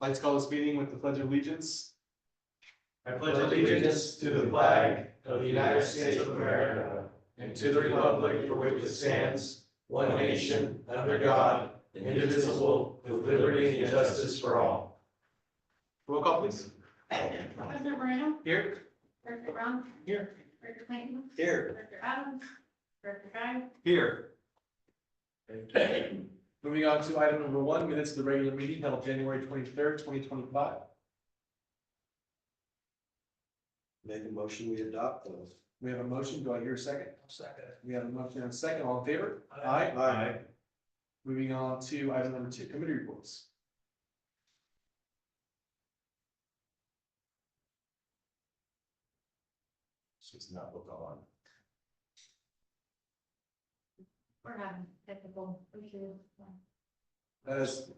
Let's call this meeting with the Pledge of Allegiance. I pledge allegiance to the flag of the United States of America and to the republic for which it stands, one nation, under God, indivisible, with liberty and justice for all. Roll call, please. President Moreno? Here. Director Brown? Here. Director Clayton? Here. Director Adams? Director Guy? Here. Moving on to item number 1, minutes of the regular meeting held January 23rd, 2025. Make a motion, we adopt those. We have a motion. Do I hear a second? Second. We have a motion and a second. All in favor? Aye. Moving on to item number 2, committee reports. This is not what on. We're having technical issues. That is.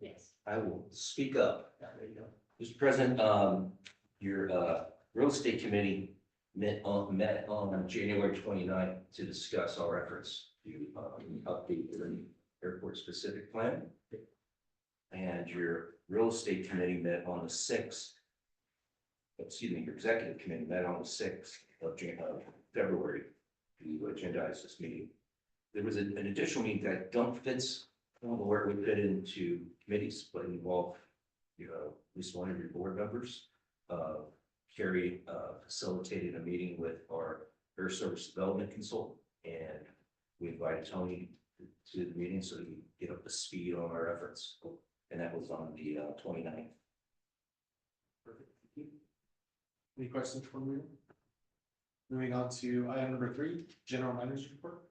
Yes. I will speak up. Yeah, there you go. Mr. President, your real estate committee met on January 29th to discuss our efforts to update the airport specific plan. And your real estate committee met on the 6th. Excuse me, your executive committee met on the 6th of February to agendize this meeting. There was an additional meeting that fits, I don't know where it would fit into committees, but involved, at least one of your board members. Carrie facilitated a meeting with our air service development consultant, and we invited Tony to the meeting so he could get up to speed on our efforts. And that was on the 29th. Perfect. Thank you. Any questions from you? Moving on to item number 3, general manager's report.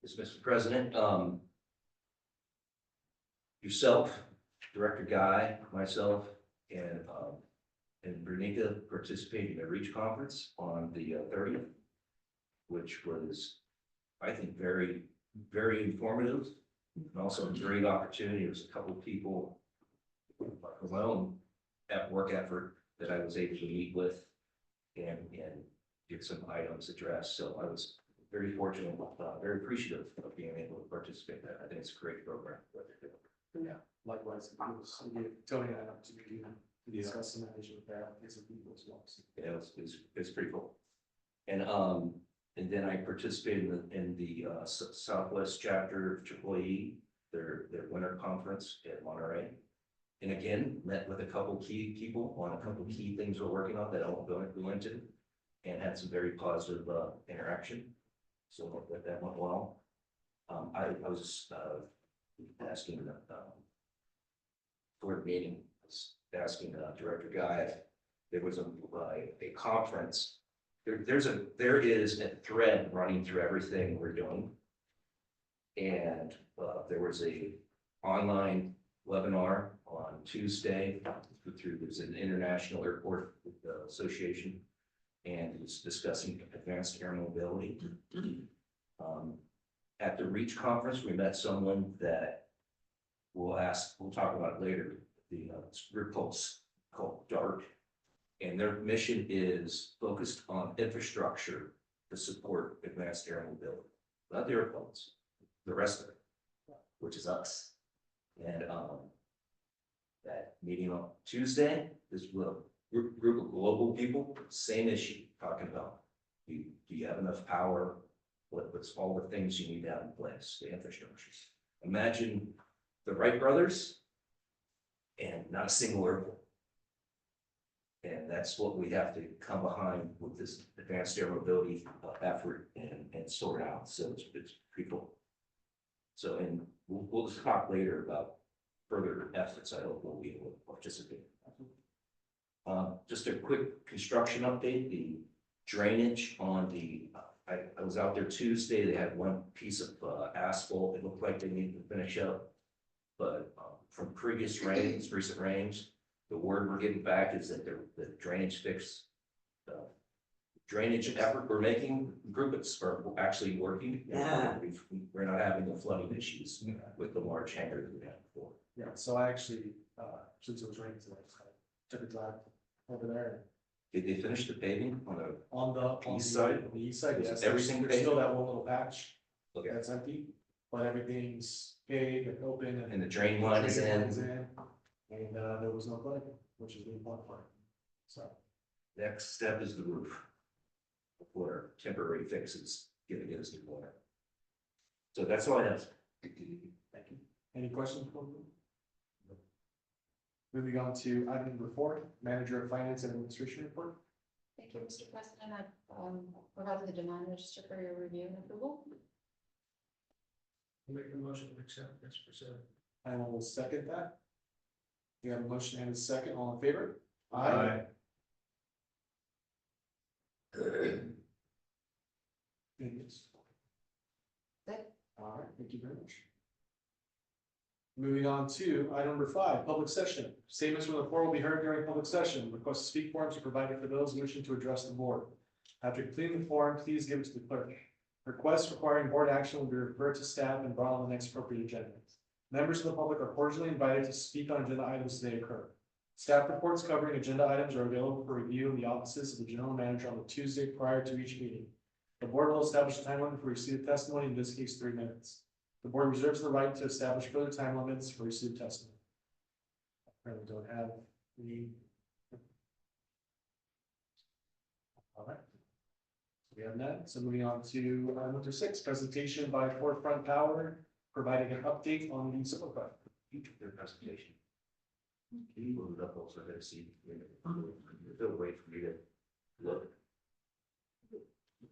Yes, Mr. President, yourself, Director Guy, myself, and Bernica participated in the REACH conference on the 30th, which was, I think, very, very informative and also a great opportunity. There was a couple of people of my own work effort that I was able to meet with and get some items addressed. So I was very fortunate, very appreciative of being able to participate in that. I think it's a great program. Yeah, likewise, it was, Tony and I have to discuss some management there, and some people as well. So. Yeah, it's pretty cool. And then I participated in the Southwest chapter of AAE, their winter conference at Monterey. And again, met with a couple key people on a couple key things we're working on that I won't go into, and had some very positive interaction. So that went well. I was asking for the meeting, I was asking Director Guy if there was a conference. There is a thread running through everything we're doing, and there was a online webinar on Tuesday through there's an International Airport Association, and it's discussing advanced air mobility. At the REACH conference, we met someone that we'll talk about it later. The group called DART, and their mission is focused on infrastructure to support advanced air mobility, not the airplanes, the rest of it, which is us. And that meeting on Tuesday is with a group of global people, same issue, talking about do you have enough power? What's all the things you need to have in place, the infrastructure. Imagine the Wright brothers and not a single airport. And that's what we have to come behind with this advanced air mobility effort and sort out. So it's pretty cool. So, and we'll talk later about further efforts. I hope we'll be able to participate. Just a quick construction update. The drainage on the, I was out there Tuesday. They had one piece of asphalt. It looked like they needed to finish up, but from previous rains, recent rains, the word we're getting back is that the drainage fix, drainage effort we're making, improvements are actually working. Yeah. We're not having the flooding issues with the large hangar that we had before. Yeah, so I actually, since it was raining today, I took a drive over there. Did they finish the paving on the? On the East side? On the east side, Was yes. everything There's still paved? that one little patch Okay. that's empty. but everything's paved and open and. And the drain line is drain line's in. And, there was no flooding, which is the important part. So, Next step is the roof. Before temporary fixes, giving us new water. So that's all I have. thank you. Any questions? for me? Moving on to item number 4, Manager of Finance and Administration report. Thank you, Mr. President. I provided the demand register for your review and approval. Make a motion to accept this percent. I will second that. We have a motion and a second, all in favor? Yes. Good. All right, thank you very much. Moving on to item number 5, public session. Statements from the floor will be heard during public session. Request to speak forms are provided for those wishing to address the board. After completing the form, please give it to the clerk. Requests requiring board action will be referred to staff and brought on the next appropriate agenda. Members of the public are cordially invited to speak on agenda items as they occur. Staff reports covering agenda items are available for review in the offices of the general manager on the Tuesday prior to each meeting. The board will establish a time limit for receipt of testimony, in this case, 3 minutes. The board reserves the right to establish further time limits for receipt of testimony. Apparently don't have any. All right. We have that. So moving on to number 6, presentation by Forefront Power, providing an update on the solar project. Their presentation. Can you move it up also, I gotta see. They'll wait for me to look.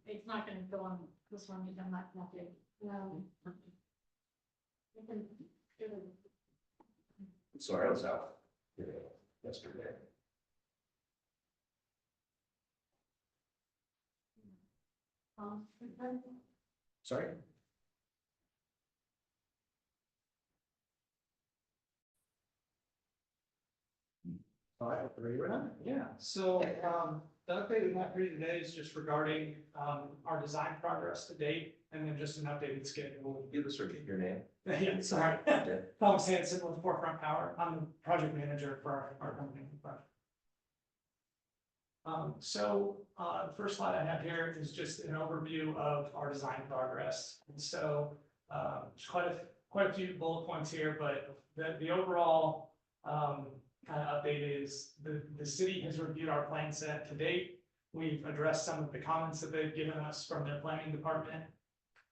It's not gonna go on this one, you don't like nothing. No. You can do it. Sorry, I was out yesterday. Sorry? All right, ready right now? Yeah, so, the update we have for you today is just regarding, our design progress to date, and then just an updated schedule. Give us your name. Yeah, sorry. Thomas Hanson with Forefront Power. I'm the project manager for our company. The first slide I have here is just an overview of our design progress. And so, there's quite a few bullet points here, but the overall, kind of update is the city has reviewed our plan set to date. We've addressed some of the comments that they've given us from their planning department.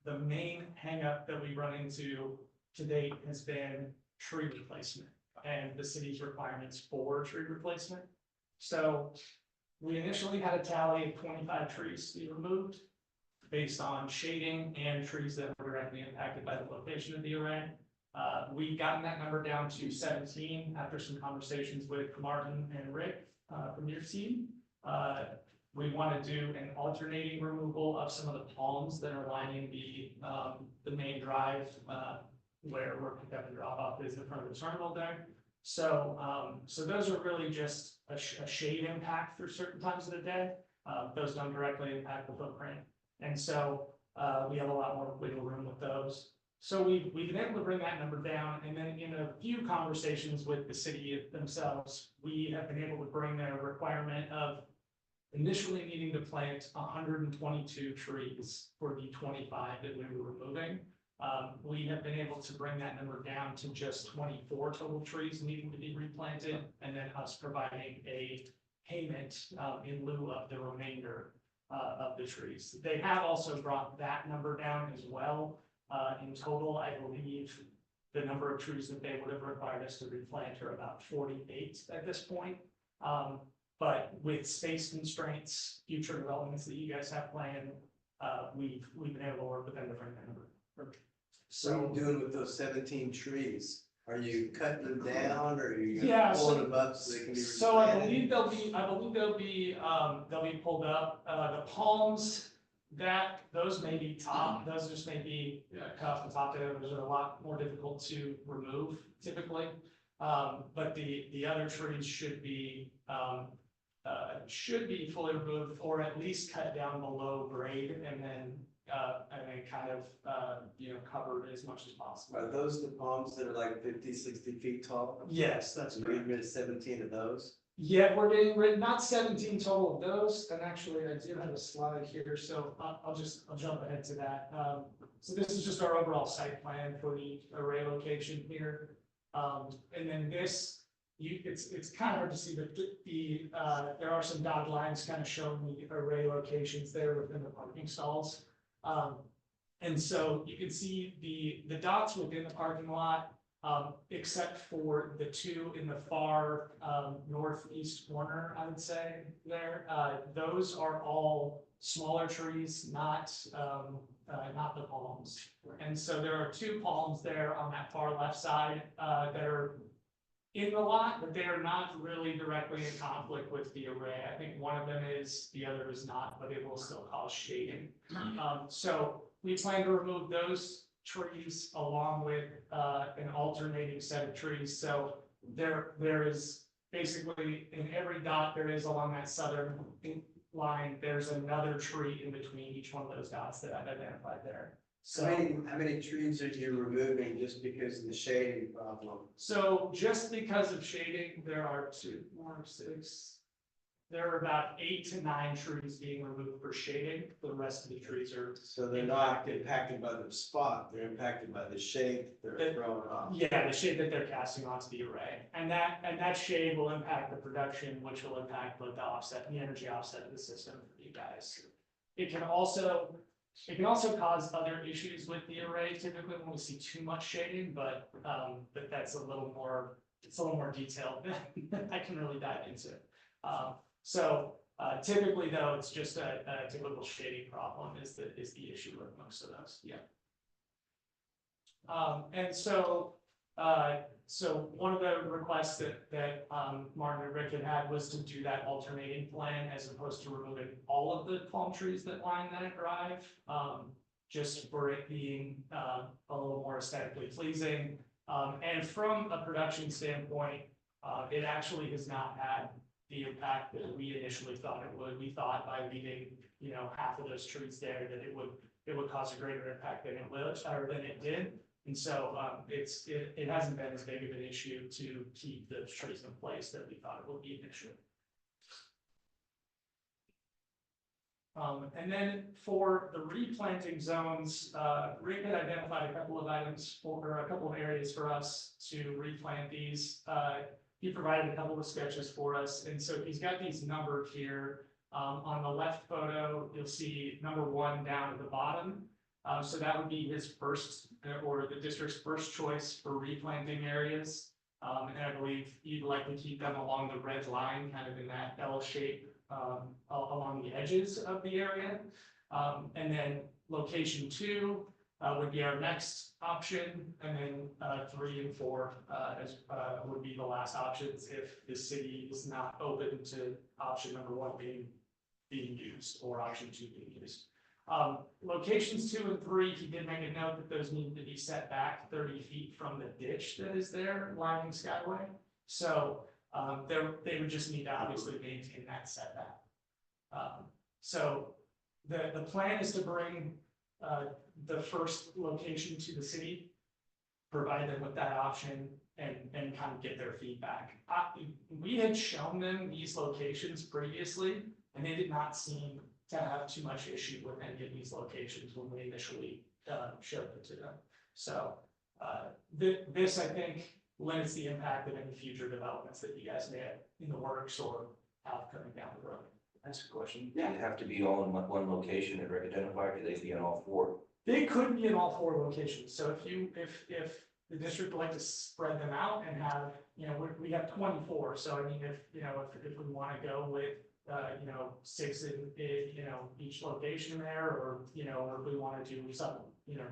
The main hangup that we run into to date has been tree replacement and the city's requirements for tree replacement. So we initially had a tally of 25 trees to be removed based on shading and trees that were directly impacted by the location of the array. We've gotten that number down to 17 after some conversations with Martin and Rick from your team. We want to do an alternating removal of some of the palms that are lining the main drive where we're picking up and drop off is in front of the terminal there. So those are really just a shade impact through certain times of the day. Those don't directly impact the footprint. And so we have a lot more wiggle room with those. So we've been able to bring that number down, and then in a few conversations with the city themselves, we have been able to bring their requirement of initially needing to plant 122 trees for the 25 that we were removing. We have been able to bring that number down to just 24 total trees needing to be replanted, and then us providing a payment in lieu of the remainder of the trees. They have also brought that number down as well. In total, I believe the number of trees that they would have required us to replant are about 48 at this point. But with space constraints, future developments that you guys have planned, we've been able to work with them to bring that number. So what are you doing with those 17 trees? Are you cutting them down or are you Yeah, pulling them up so they can be So I replanted? believe they'll be pulled up. The palms, those may be top, those just may be cut off the top there. Those are a lot more difficult to remove typically. But the other trees should be fully removed or at least cut down below grade and then kind of, covered as much as possible. Are those the palms that are like 50, 60 feet tall? Yes, that's So correct. you're rid of 17 of those? Yeah, we're getting rid, not 17 total of those, and actually I do have a slide here, so I'll jump ahead to that. So this is just our overall site plan for the array location here. And then this, it's kind of hard to see, but there are some dotted lines kind of showing the array locations there within the parking stalls. And so you can see the dots within the parking lot, except for the two in the far northeast corner, I would say there. Those are all smaller trees, not the palms. And so there are two palms there on that far left side that are in the lot, but they are not really directly in conflict with the array. I think one of them is, the other is not, but it will still cause shading. So we plan to remove those trees along with an alternating set of trees. So there is basically in every dot there is along that southern line, there's another tree in between each one of those dots that I've identified there. So, How many trees are you removing just because of the shading problem? so just because of shading, there are 2, 4, 6. There are about 8 to 9 trees being removed for shading. The rest of the trees are, So they're not impacted by the spot, they're impacted by the shade they're throwing off. yeah, the shade that they're casting onto the array. And that shade will impact the production, which will impact both the energy offset of the system for you guys. It can also cause other issues with the array, typically when we see too much shading, but that's a little more detailed than I can really dive into. So typically though, it's just a typical shading problem is the issue with most of those, yeah. And so one of the requests that Martin and Rick had was to do that alternating plan as opposed to removing all of the palm trees that line that drive, just for it being a little more aesthetically pleasing. And from a production standpoint, it actually has not had the impact that we initially thought it would. We thought by leaving, half of those trees there that it would cause a greater impact than it did. And so it hasn't been as big of an issue to keep those trees in place that we thought it would be an issue. And then for the replanting zones, Rick had identified a couple of areas for us to replant these. He provided a couple of sketches for us, and so he's got these numbered here. On the left photo, you'll see number 1 down at the bottom. So that would be his first, or the district's first choice for replanting areas. And I believe you'd like to keep them along the red line, kind of in that L shape, along the edges of the area. And then location 2 would be our next option, and then 3 and 4 would be the last options if the city is not open to option number 1 being used or option 2 being used. Locations 2 and 3, he did make a note that those need to be set back 30 feet from the ditch that is there lining Skyway. So they would just need to obviously maintain that setback. So the plan is to bring the first location to the city, provide them with that option, and kind of get their feedback. We had shown them these locations previously, and they did not seem to have too much issue with any of these locations when we initially showed it to them. So this, I think, limits the impact of any future developments that you guys may have in the works or have coming down the road. That's a question. Do they have to be all in one location and identified? Could they be in all 4? They could be in all 4 locations. So if the district would like to spread them out and have, we have 24. So I mean, if we want to go with 6 in each location there, or if we want to do some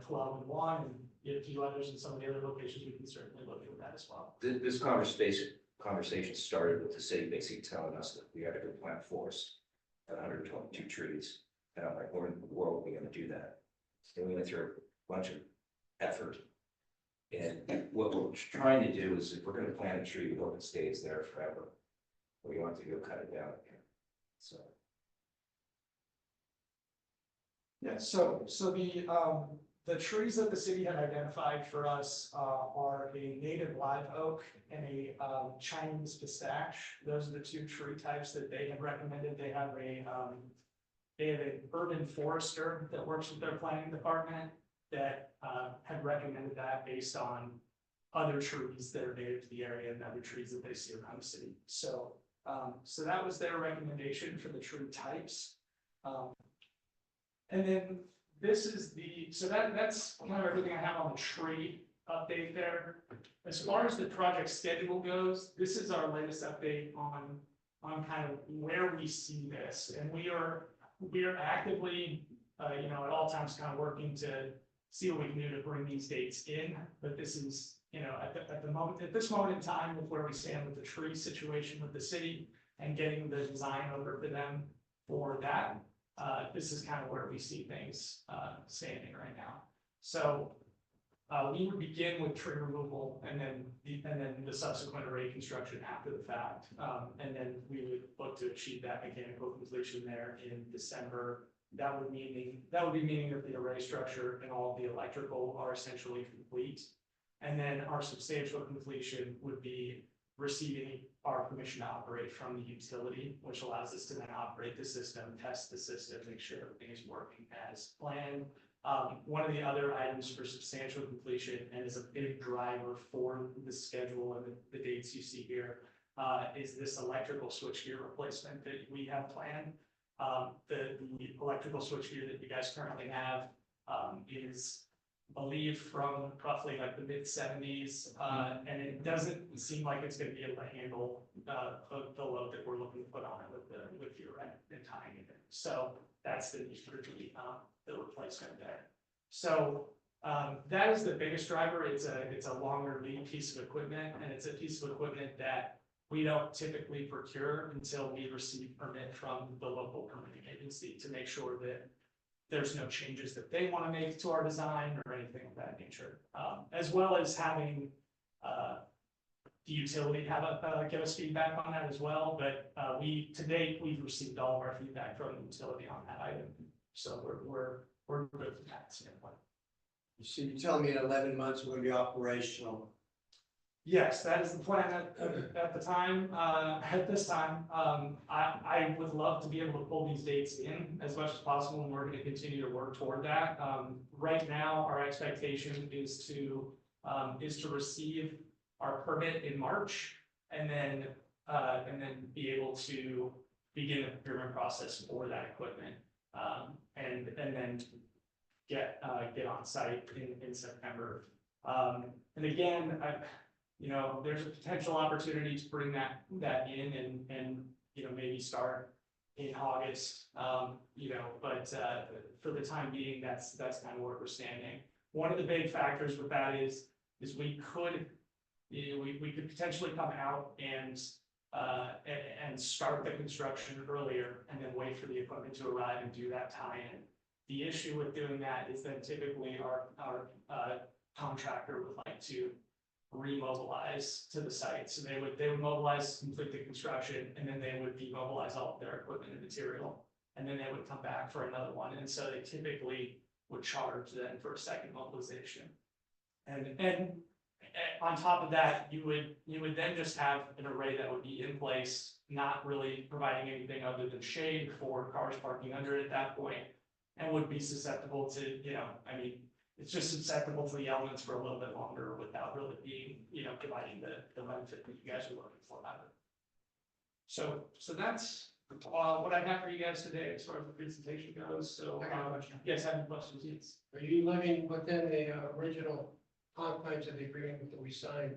12 in one and a few others in some of the other locations, we can certainly look at that as well. This conversation started with the city basically telling us that we had a good plant forest at 122 trees. And I'm like, where in the world are we going to do that? And we went through a bunch of effort. And what we're trying to do is, if we're going to plant a tree, we hope it stays there forever. We want to go cut it down again. So. Yeah, so the trees that the city had identified for us are a native live oak and a Chinese pistache. Those are the 2 tree types that they had recommended. They have an urban forester that works with their planning department. that had recommended that based on other trees that are native to the area and other trees that they see around the city. So, so that was their recommendation for the tree types. And then this is so that's kind of everything I have on the tree update there. As far as the project schedule goes, this is our latest update on kind of where we see this. And we are actively, you know, at all times kind of working to see what we can do to bring these dates in. But this is, you know, at this moment in time, with where we stand with the tree situation with the city and getting the design over to them for that, this is kind of where we see things standing right now. So we would begin with tree removal and then the subsequent array construction after the fact. And then we would look to achieve that mechanical completion there in December. That would be meaning that the array structure and all of the electrical are essentially complete. And then our substantial completion would be receiving our permission to operate from the utility, which allows us to then operate the system, test the system, make sure everything is working as planned. One of the other items for substantial completion, and is a big driver for the schedule and the dates you see here, is this electrical switchgear replacement that we have planned. The electrical switchgear that you guys currently have is, I believe, from roughly like the mid-70s, and it doesn't seem like it's going to be able to handle the load that we're looking to put on it with your and tying it in. So that's the need for the replacement there. So that is the biggest driver. It's a longer lead piece of equipment, and it's a piece of equipment that we don't typically procure until we receive permit from the local permitting agency to make sure that there's no changes that they want to make to our design or anything of that nature, as well as having the utility give us feedback on that as well. But to date, we've received all of our feedback from the utility on that item, so we're good from that standpoint. So you're telling me in 11 months we're gonna be operational? Yes, that is the plan at the time, at this time. I would love to be able to pull these dates in as much as possible, and we're going to continue to work toward that. Right now, our expectation is to receive our permit in March, and then be able to begin the procurement process for that equipment, and then get on site in September. And again, you know, there's a potential opportunity to bring that in and you know, maybe start in August, you know, but for the time being, that's kind of where we're standing. One of the big factors with that is we could potentially come out and start the construction earlier and then wait for the equipment to arrive and do that tie-in. The issue with doing that is that typically our contractor would like to remobilize to the site. So they would mobilize, complete the construction, and then they would demobilize all of their equipment and material. And then they would come back for another one. And so they typically would charge then for a second mobilization. And on top of that, you would then just have an array that would be in place, not really providing anything other than shade for cars parking under it at that point, and would be susceptible to, you know, I mean, it's just susceptible to the elements for a little bit longer without really being, you know, providing the benefit that you guys are looking for out of it. So that's what I have for you guys today as far as the presentation goes. So, yes, have any questions? Yes. Are you living within the original confines of the agreement that we signed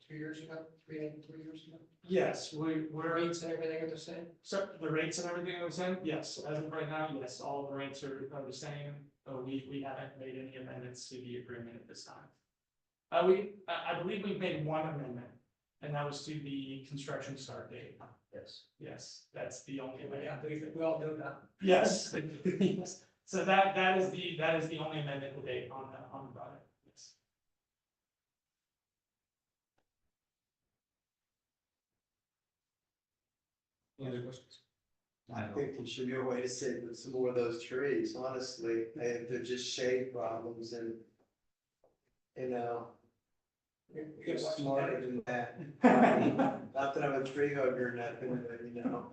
2 years ago, 3 years ago? Yes, we're. Rates and everything are the same? So the rates and everything are the same? Yes, as of right now, yes, all the rates are the same. We haven't made any amendments to the agreement at this time. I believe we've made one amendment, and that was to the construction start date. Yes. Yes, that's the only way. Yeah, we all do that. Yes. Yes. So that is the only amendment to date on the project. Yes. Any other questions? I think there should be a way to save some more of those trees, honestly, if they're just shade problems and, you know, you're smarter than that. Not that I'm a tree hugger or nothing, but you know,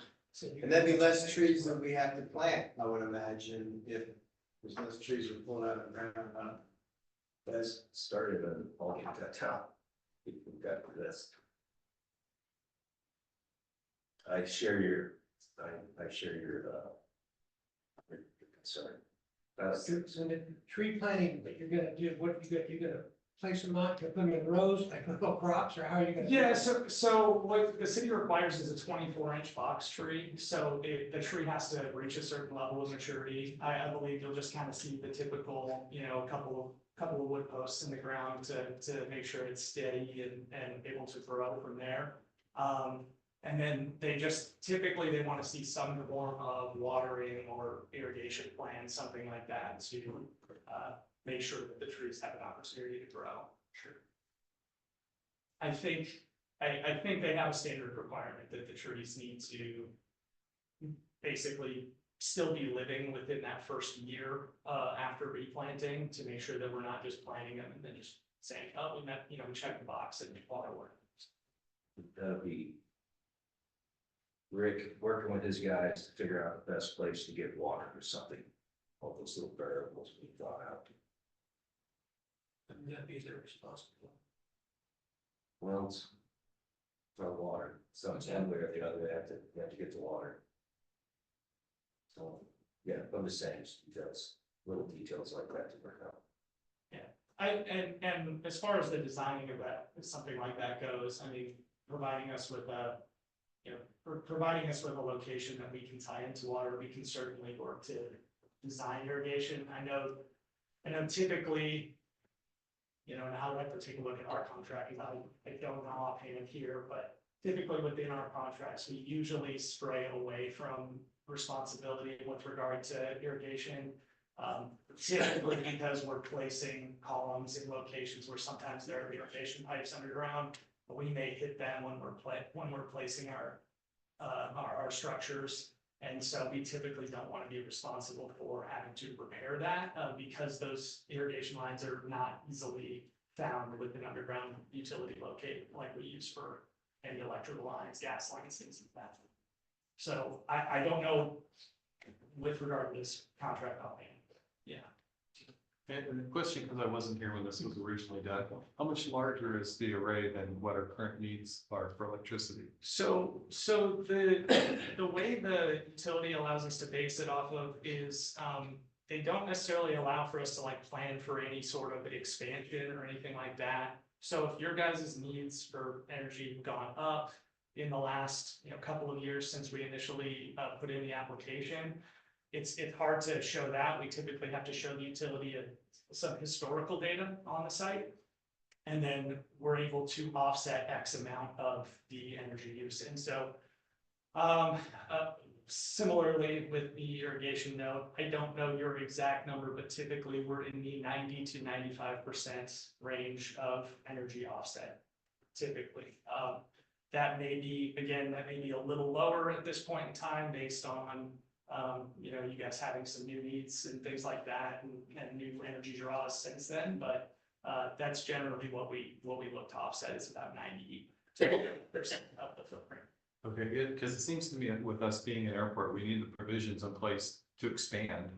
and there'd be less trees that we have to plant, I would imagine, if there's less trees we're pulling out of the ground. Guys started and all get that out. We've got this. I share your, I share your concern. So the tree planting that you're gonna do, what you're gonna place them on, you put them in rows, like little crops, or how are you gonna? Yeah, so what the city requires is a 24-inch box tree, so the tree has to reach a certain level of maturity. I believe you'll just kind of see the typical, you know, couple of wood posts in the ground to make sure it's steady and able to grow from there. And then typically they want to see some form of watering or irrigation plan, something like that, to make sure that the trees have an opportunity to grow. Sure. I think they have a standard requirement that the trees need to basically still be living within that first year after replanting, to make sure that we're not just planting them and then just saying, oh, we check the box and water work. That'll be Rick working with his guys to figure out the best place to get water or something. All those little variables we thought out. And that be their responsibility. Well, it's for water, so it's one way or the other, they have to get the water. So, yeah, I'm just saying, just details, little details like that to work out. And as far as the designing of that, if something like that goes, I mean, providing us with a location that we can tie into water, we can certainly work to design irrigation. I know typically, you know, and I'd like to take a look at our contract, because I don't know offhand here, but typically within our contracts, we usually stray away from responsibility with regard to irrigation. Typically because we're placing columns in locations where sometimes there are irrigation pipes underground, but we may hit them when we're placing our structures. And so we typically don't want to be responsible for having to repair that, because those irrigation lines are not easily found with an underground utility locate like we use for any electrical lines, gas lines, things like that. So I don't know with regard to this contract offhand. Yeah. And the question, because I wasn't here when this was originally done, how much larger is the array than what our current needs are for electricity? So the way the utility allows us to base it off of is, they don't necessarily allow for us to like plan for any sort of expansion or anything like that. So if your guys' needs for energy have gone up in the last, couple of years since we initially put in the application, it's hard to show that. We typically have to show the utility some historical data on the site. And then we're able to offset X amount of the energy use. And so similarly with the irrigation note, I don't know your exact number, but typically we're in the 90 to 95% range of energy offset, typically. That may be a little lower at this point in time based on you guys having some new needs and things like that, and new energy draws since then, but that's generally what we look to offset is about 90% of the footprint. Okay, good, because it seems to me with us being an airport, we need the provisions in place to expand.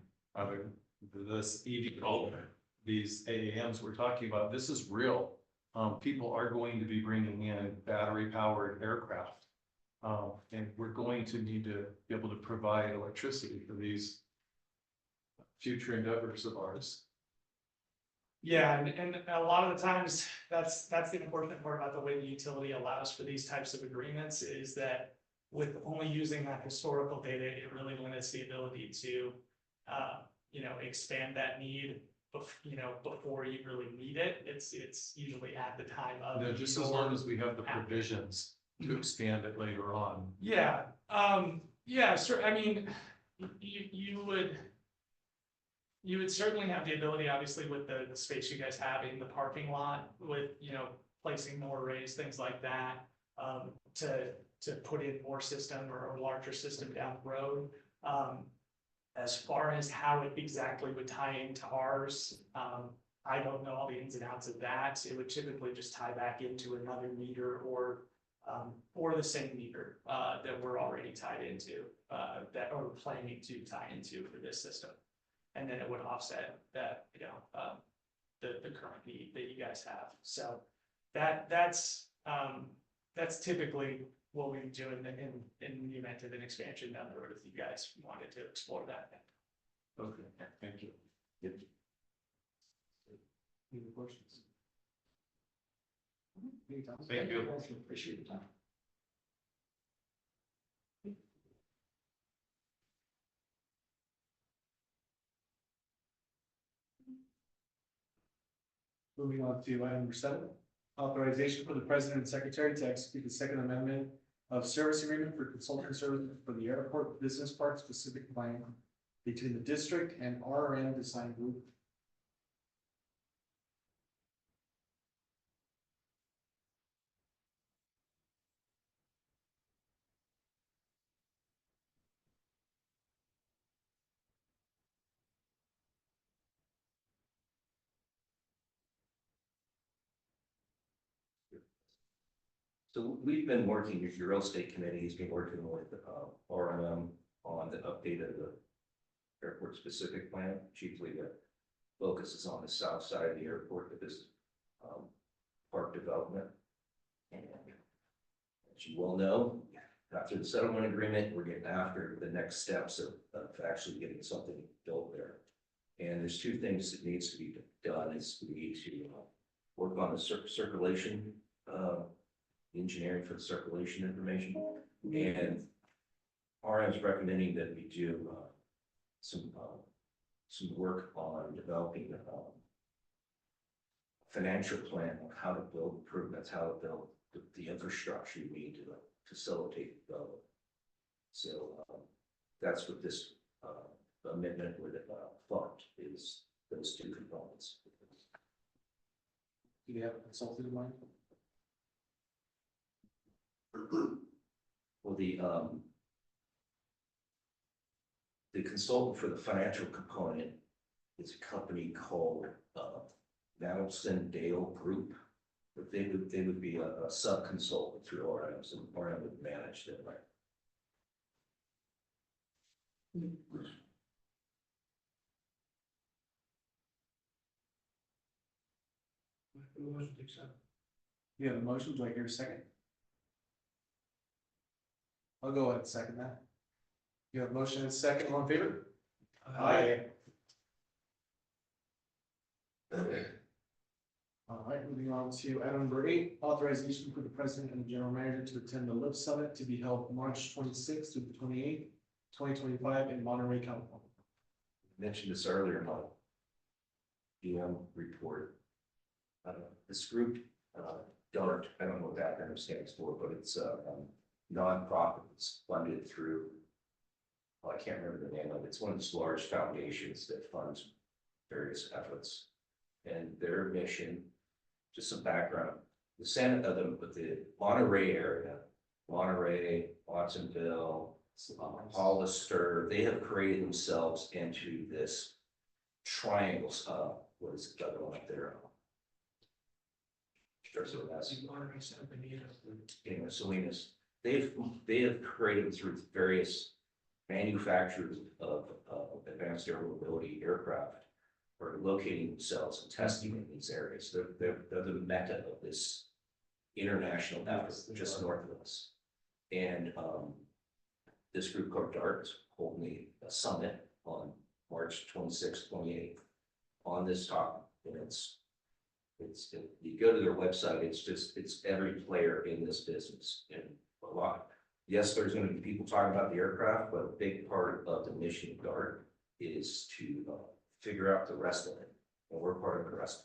This EV, these AAMs we're talking about, this is real. People are going to be bringing in battery powered aircraft. And we're going to need to be able to provide electricity for these future endeavors of ours. Yeah, and a lot of the times, that's the important part about the way the utility allows for these types of agreements, is that with only using that historical data, it really limits the ability to, expand that need, before you really need it. It's usually at the time of. Just as long as we have the provisions to expand it later on. Yeah, sure, I mean, you would certainly have the ability, obviously, with the space you guys have in the parking lot, with, placing more arrays, things like that, to put in more system or a larger system down the road. As far as how it exactly would tie into ours, I don't know all the ins and outs of that. It would typically just tie back into another meter or the same meter that we're already tied into, that we're planning to tie into for this system. And then it would offset that, the current need that you guys have. So that's typically what we do in the event of an expansion down the road, if you guys wanted to explore that. Okay, thank you. Any questions? Anytime. Thank you. Appreciate your time. Moving on to item number 7, authorization for the president and secretary to execute the second amendment of service agreement for consulting services for the airport business park specific plan between the district and RRM Design Group. So we've been working, your real estate committee has been working with RMM on the update of the airport specific plan, chiefly that focuses on the south side of the airport, that is park development. And as you well know, after the settlement agreement, we're getting after the next steps of actually getting something built there. And there's two things that needs to be done, is we need to work on the circulation, engineering for the circulation information, and RM is recommending that we do some work on developing a financial plan on how to build improvements, how to build the infrastructure you need to facilitate development. So that's what this amendment would fund, is those two components. Do you have a consultant in mind? Well, the consultant for the financial component is a company called Madison Dale Group. But they would be a sub-consultant through RM, and RM would manage them, right? Motion to accept. You have a motion, do I hear a second? I'll go ahead and second that. You have a motion and a second, all in favor? All right, moving on to item number 8, authorization for the president and the general manager to attend the LIP Summit to be held March 26th through the 28th, 2025 in Monterey, California. I mentioned this earlier in my DM report. This group, DART, I don't know what that acronym stands for, but it's a nonprofit that's funded through, well, I can't remember the name of it. It's one of these large foundations that funds various efforts. And their mission, just some background, the Monterey area, Monterey, Watsonville, Hollister, they have created themselves into this triangle, what is the other one up there? Salinas. They have created through various manufacturers of advanced air mobility aircraft are locating themselves and testing in these areas. They're the mecca of this international effort just north of us. And this group called DART is holding a summit on March 26th, 28th on this topic. And it's you go to their website, it's every player in this business and a lot. Yes, there's going to be people talking about the aircraft, but a big part of the mission of DART is to figure out the rest of it, and we're part of the rest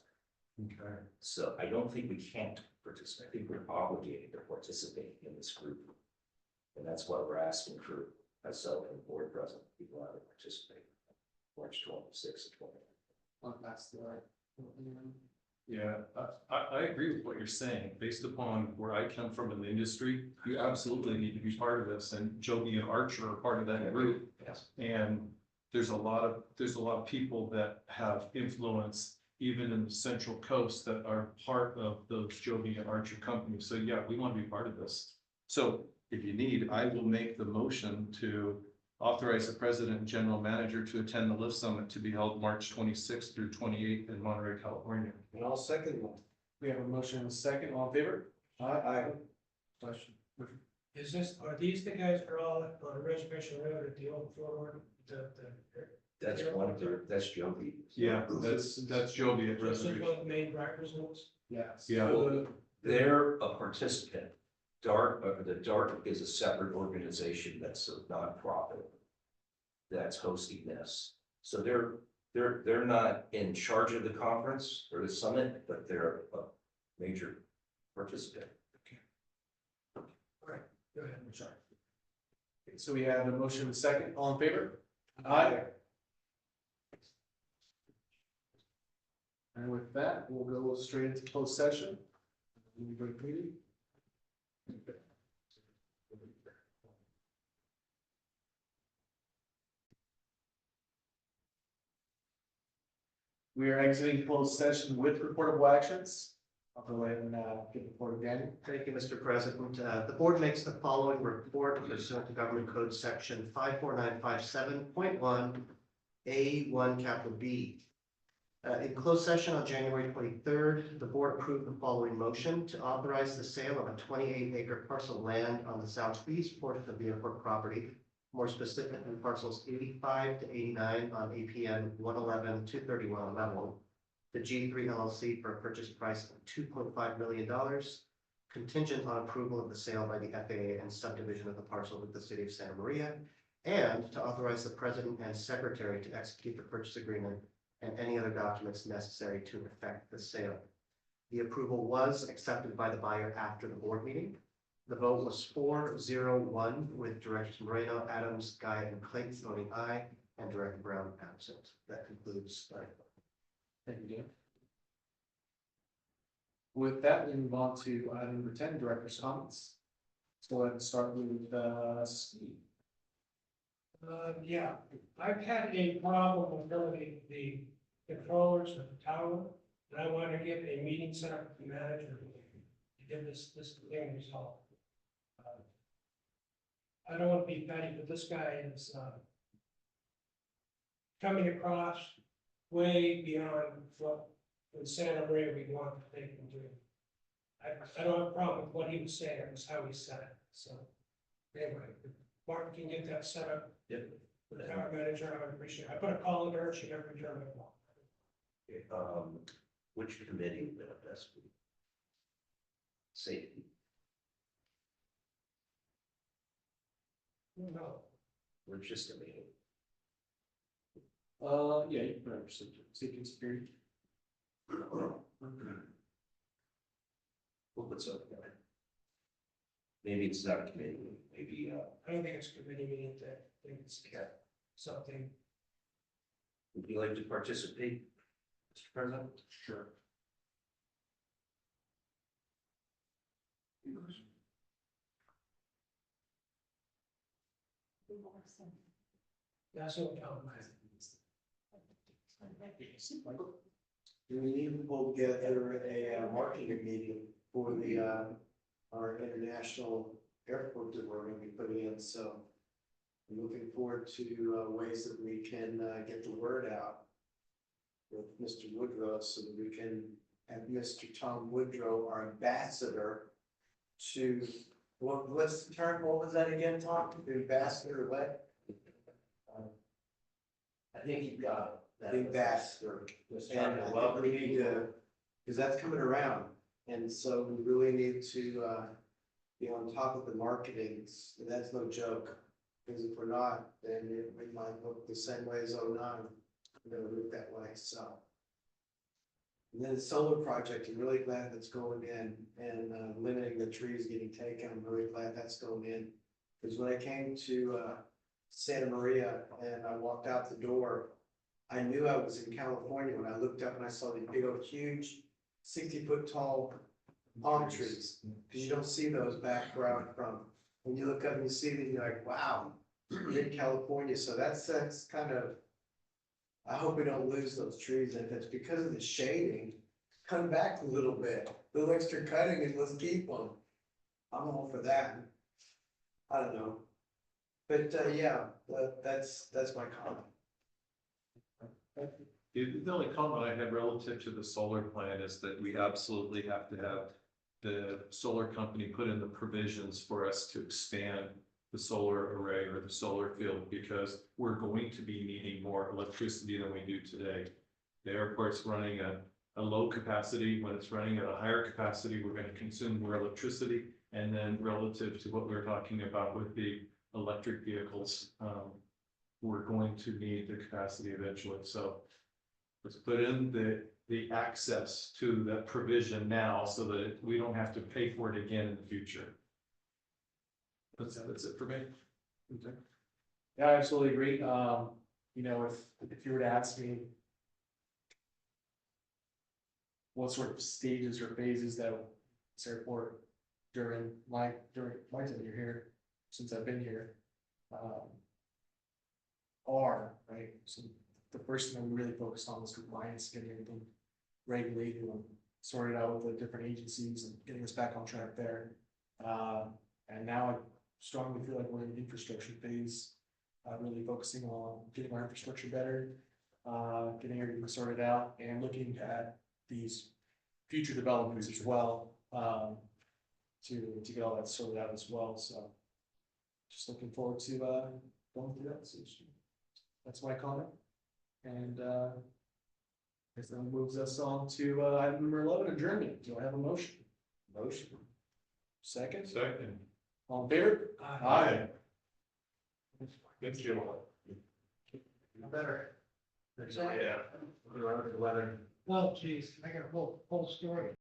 of it. Okay. So I don't think we can't participate. I think we're obligated to participate in this group, and that's why we're asking for myself and the board president people out to participate. March 26th and 28th. Well, that's the right. Yeah, I agree with what you're saying. Based upon where I come from in the industry, you absolutely need to be part of this, and Joby and Archer are part of that group. Yes. And there's a lot of people that have influence even in the Central Coast that are part of those Joby and Archer companies. So yeah, we want to be part of this. So if you need, I will make the motion to authorize the president and general manager to attend the Lift Summit to be held March 26th through 28th in Monterey, California. And I'll second one. We have a motion and a second, all in favor? Aye. Question. Is this, are these the guys that are all on Reservation Road at the old floor, That's one of their, that's Joby. Yeah, that's Joby at just Reservation. one of the main drivers of this? Yes. Yeah. They're a participant. DART, the DART is a separate organization that's a nonprofit that's hosting this. So they're not in charge of the conference or the summit, but they're a major participant. Go ahead. I'm sorry. Okay, so we have a motion and a second, all in favor? Aye. And with that, we'll go straight into closed session. Break meeting. We are exiting closed session with reportable actions. I'll go ahead and give the floor to Daniel. Thank you, Mr. President. The board makes the following report pursuant to Government Code Section 54957.1 A1 capital B. In closed session on January 23rd, the board approved the following motion to authorize the sale of a 28-acre parcel of land on the southeast portion of the airport property, more specifically parcels 85 to 89 on APN 111-231 level, the G3 LLC for a purchase price of $2.5 million, contingent on approval of the sale by the FAA and subdivision of the parcel with the city of Santa Maria, and to authorize the president and secretary to execute the purchase agreement and any other documents necessary to effect the sale. The approval was accepted by the buyer after the board meeting. The vote was 4-0-1 with Directors Moreno, Adams, Guy, and Clayton voting aye, and Director Brown absent. That concludes. Thank you, Dan. With that, we move on to item number 10, director's comments. Let's go ahead and start with Steve. Yeah, I've had a problem with the controllers of the tower, and I want to get a meeting set up with the manager to get this thing resolved. I don't want to be petty, but this guy is coming across way beyond what in Santa Maria we want to take him to. I don't have a problem with what he was saying, it was how he said it, so. Anyway, if Martin can get that set up. Yep. With the tower manager, I would appreciate it. I put a call in her, she never returned my call. Which committee would it best be? Safety, No, we're just a meeting. Yeah, you can put up safety and security. We'll put something on it. Maybe it's not a committee, maybe, I don't think it's a committee meeting, I think it's something. would you like to participate, Mr. President? Sure. That's what I'm Do we need to pull together a marketing meeting for the, our international airport that we're gonna be putting in, so I'm looking forward to, ways that we can, get the word out with Mr. Woodrow, so that we can have Mr. Tom Woodrow, our ambassador, to, what's the term, what was that again, Tom? The ambassador, what? I think you've got The ambassador. And I think we need to, because that's coming around, and so we really need to, be on top of the marketing, and that's no joke. Because if we're not, then we might look the same way as 09, we're gonna look that way, so. And then the solar project, I'm really glad that's going in, and, limiting the trees getting taken, I'm really glad that's going in. Because when I came to, Santa Maria and I walked out the door, I knew I was in California when I looked up and I saw these big old huge 60-foot tall palm trees. Because you don't see those back where I'm from. When you look up and you see them, you're like, wow, you're in California. So that's kind of, I hope we don't lose those trees. And if it's because of the shading, come back a little bit. Little extra cutting and let's keep them. I'm all for that. I don't know. But, yeah, that's my comment. The only comment I had relative to the solar plan is that we absolutely have to have the solar company put in the provisions for us to expand the solar array or the solar field, because we're going to be needing more electricity than we do today. The airport's running at a low capacity. When it's running at a higher capacity, we're gonna consume more electricity. And then relative to what we we're talking about with the electric vehicles, we're going to need the capacity eventually, so let's put in the access to that provision now so that we don't have to pay for it again in the future. That's it for me. Okay. Yeah, I absolutely agree. You know, if you were to ask me what sort of stages or phases that this airport during my tenure here, since I've been here, are, right? So the first thing that we really focused on was compliance, getting everything regulated and sorted out with the different agencies and getting us back on track there. And now I strongly feel like we're in the infrastructure phase, really focusing on getting our infrastructure better, getting everything sorted out and looking at these future developments as well, to get all that sorted out as well. So just looking forward to, going through that. So that's my comment. And, I guess that moves us on to, item number 11, adjournment. Do I have a motion? Motion. Second? Second. All in favor? Aye. Good job. Better. Yeah. Weather. Oh, geez, I got a whole story.